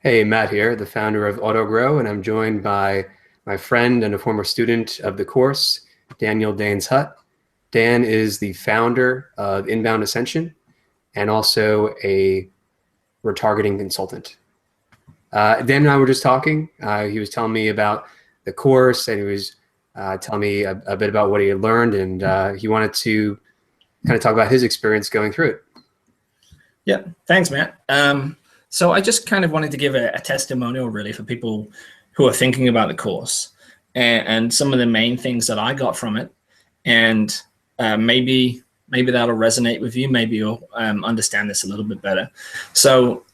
Hey, Matt here, the founder of AutoGrow, and I'm joined by my friend and a former student of the course, Daniel Daines-Hutt. Dan is the founder of Inbound Ascension and also a retargeting consultant. Dan and I were just talking. He was telling me about the course, and he was telling me a bit about what he had learned, and he wanted to kind of talk about his experience going through it. Yeah, thanks, Matt. So I just kind of wanted to give a testimonial really for people who are thinking about the course and some of the main things that I got from it. And maybe that'll resonate with you. Maybe you'll understand this a little bit better. So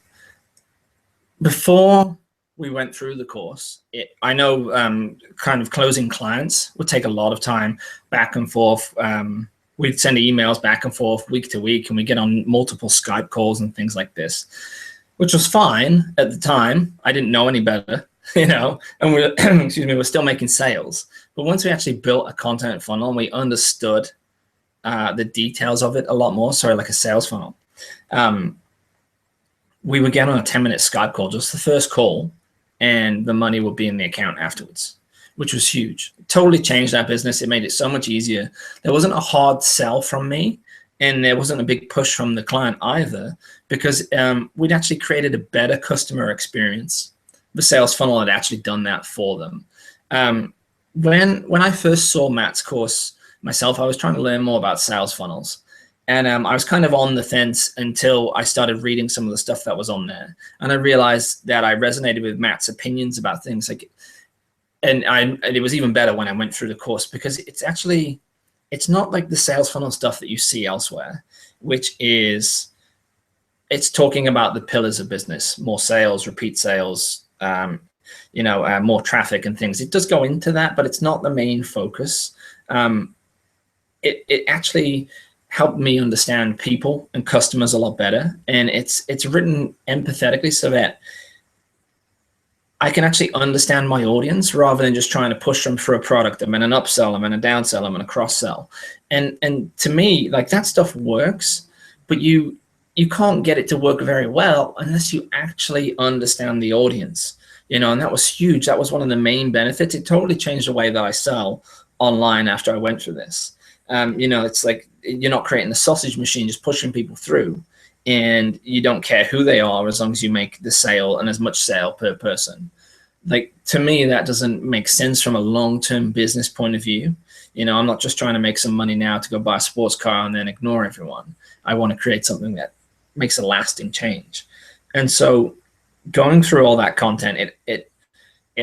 before we went through the course, I know kind of closing clients would take a lot of time back and forth. We'd send emails back and forth week to week, and we get on multiple Skype calls and things like this, which was fine at the time. I didn't know any better, and we're, excuse me, we're still making sales. But once we actually built a content funnel and we understood the details of it a lot more, like a sales funnel, we would get on a 10-minute Skype call, just the first call, and the money would be in the account afterwards, which was huge. It totally changed our business. It made it so much easier. There wasn't a hard sell from me, and there wasn't a big push from the client either, because we'd actually created a better customer experience. The sales funnel had actually done that for them. When I first saw Matt's course myself, I was trying to learn more about sales funnels. And I was kind of on the fence until I started reading some of the stuff that was on there. And I realized that I resonated with Matt's opinions about things and it was even better when I went through the course, because it's not like the sales funnel stuff that you see elsewhere, which is, it's talking about the pillars of business, more sales, repeat sales, more traffic and things. It does go into that, but it's not the main focus. It actually helped me understand people and customers a lot better. And it's written empathetically so that I can actually understand my audience rather than just trying to push them through a product. I'm going to upsell, I'm going to downsell, I'm going to cross sell. And to me, like, that stuff works, but you can't get it to work very well unless you actually understand the audience, and that was huge. That was one of the main benefits. It totally changed the way that I sell online after I went through this. It's like you're not creating a sausage machine just pushing people through, and you don't care who they are as long as you make the sale and as much sale per person. Like, to me, that doesn't make sense from a long-term business point of view. I'm not just trying to make some money now to go buy a sports car and then ignore everyone. I want to create something that makes a lasting change. And so going through all that content, it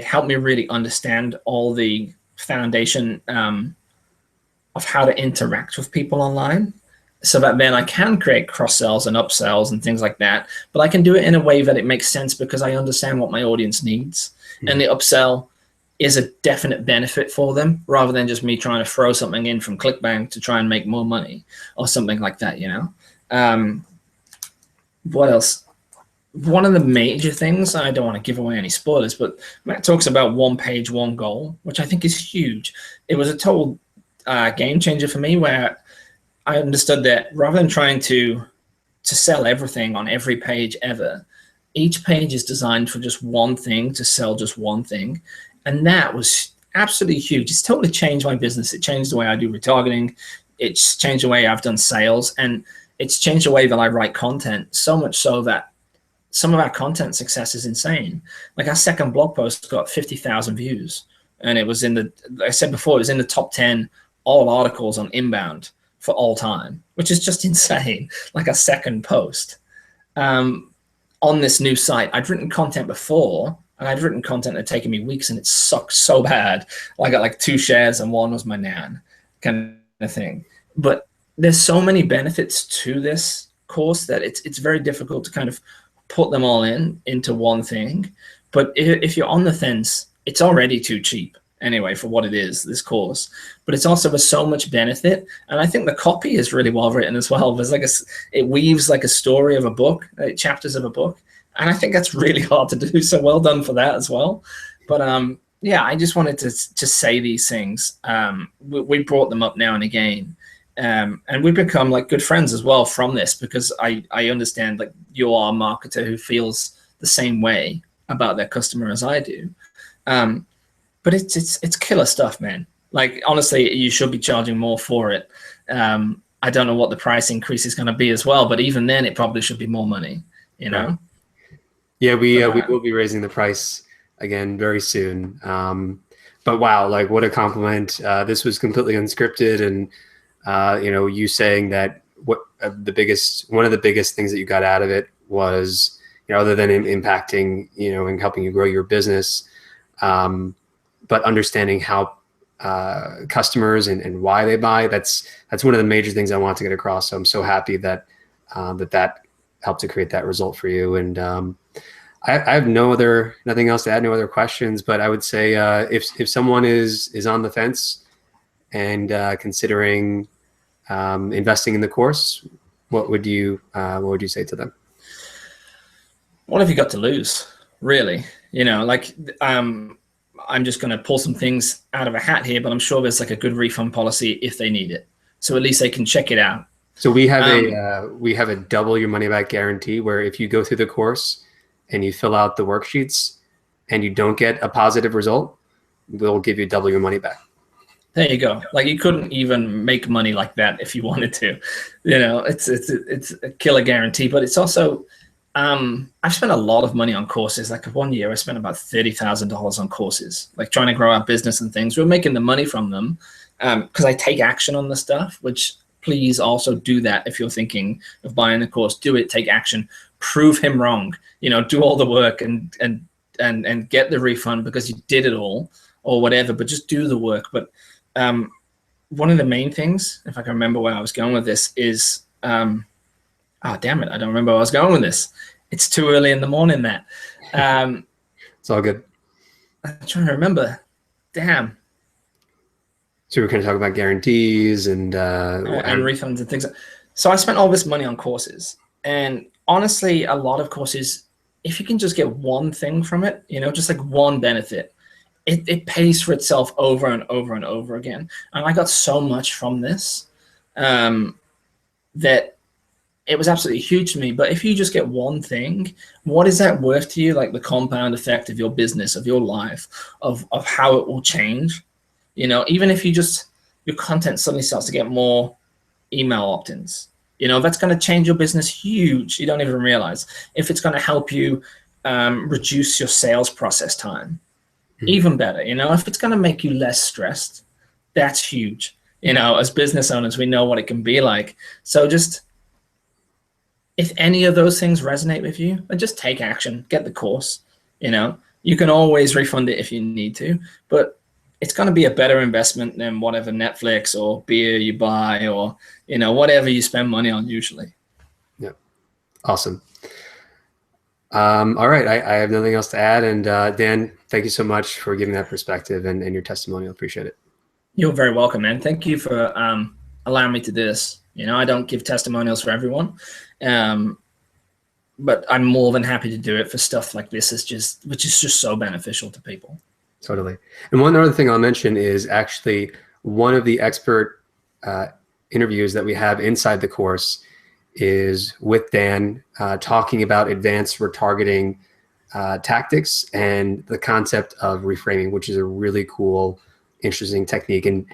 helped me really understand all the foundation of how to interact with people online, so that then I can create cross sells and upsells and things like that. But I can do it in a way that it makes sense because I understand what my audience needs. Mm-hmm. And the upsell is a definite benefit for them, rather than just me trying to throw something in from ClickBank to try and make more money or something like that, What else? One of the major things, I don't want to give away any spoilers, but Matt talks about one page, one goal, which I think is huge. It was a total game changer for me, where I understood that rather than trying to sell everything on every page ever, each page is designed for just one thing, to sell just one thing. And that was absolutely huge. It's totally changed my business. It changed the way I do retargeting. It's changed the way I've done sales, and it's changed the way that I write content, so much so that some of our content success is insane. Like, our second blog post got 50,000 views, and it was like I said before, it was in the top 10 all articles on Inbound for all time, which is just insane. Like, a second post on this new site. I'd written content before, and I'd written content that had taken me weeks, and it sucked so bad. I got like 2 shares and one was my nan, kind of thing. But there's so many benefits to this course that it's very difficult to kind of put them all into one thing. But if you're on the fence, it's already too cheap anyway for what it is, this course. But it's also with so much benefit, and I think the copy is really well written as well. There's it weaves like a story of a book, chapters of a book, and I think that's really hard to do. So well done for that as well. But yeah, I just wanted to just say these things. We brought them up now and again. And we've become like good friends as well from this, because I understand, like, you are a marketer who feels the same way about their customer as I do. But it's killer stuff, man. Like, honestly, you should be charging more for it. I don't know what the price increase is going to be as well, but even then, it probably should be more money, you know? Right. Yeah, we will be raising the price again very soon. But wow, like what a compliment. This was completely unscripted, and you saying that one of the biggest things that you got out of it was, other than impacting, and helping you grow your business, but understanding how customers and why they buy. That's one of the major things I want to get across. So I'm so happy that that helped to create that result for you. And I have nothing else to add, no other questions. But I would say if someone is on the fence and considering investing in the course, what would you say to them? What have you got to lose, really? I'm just going to pull some things out of a hat here, but I'm sure there's like a good refund policy if they need it. So at least they can check it out. So we have a double your money back guarantee, where if you go through the course and you fill out the worksheets and you don't get a positive result, we'll give you double your money back. There you go. Like, you couldn't even make money like that if you wanted to. It's a killer guarantee, but it's also, I've spent a lot of money on courses. Like, one year I spent about $30,000 on courses, like trying to grow our business and things. We're making the money from them because I take action on the stuff, which please also do that. If you're thinking of buying a course, do it, take action, prove him wrong, do all the work and get the refund because you did it all or whatever, but just do the work. But one of the main things, if I can remember where I was going with this, is oh damn it, I don't remember where I was going with this. It's too early in the morning, Matt. It's all good. I'm trying to remember. Damn. So we're going to talk about guarantees and refunds and things. So I spent all this money on courses, and honestly, a lot of courses, if you can just get one thing from it, just like one benefit, it pays for itself over and over and over again. And I got so much from this that it was absolutely huge to me. But if you just get one thing, what is that worth to you? Like the compound effect of your business, of your life, of how it will change. Even if your content suddenly starts to get more email opt-ins, that's going to change your business huge. You don't even realize. If it's going to help you reduce your sales process time, even better. If it's going to make you less stressed, that's huge. As business owners, we know what it can be like. So just, if any of those things resonate with you, then just take action, get the course. You can always refund it if you need to, but it's going to be a better investment than whatever Netflix or beer you buy or, whatever you spend money on usually. Yeah. Awesome. All right. I have nothing else to add. And Dan, thank you so much for giving that perspective and your testimonial. Appreciate it. You're very welcome, man. Thank you for allowing me to do this. I don't give testimonials for everyone, but I'm more than happy to do it for stuff like this, which is just so beneficial to people. Totally. And one other thing I'll mention is actually one of the expert interviews that we have inside the course is with Dan talking about advanced retargeting tactics and the concept of reframing, which is a really cool, interesting technique. And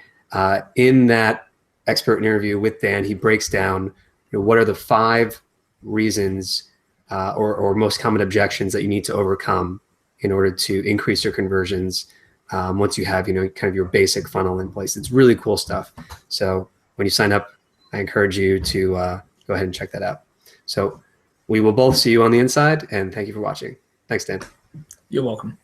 in that expert interview with Dan, he breaks down what are the 5 reasons or most common objections that you need to overcome in order to increase your conversions once you have, kind of your basic funnel in place. It's really cool stuff. So when you sign up, I encourage you to go ahead and check that out. So we will both see you on the inside, and thank you for watching. Thanks, Dan. You're welcome.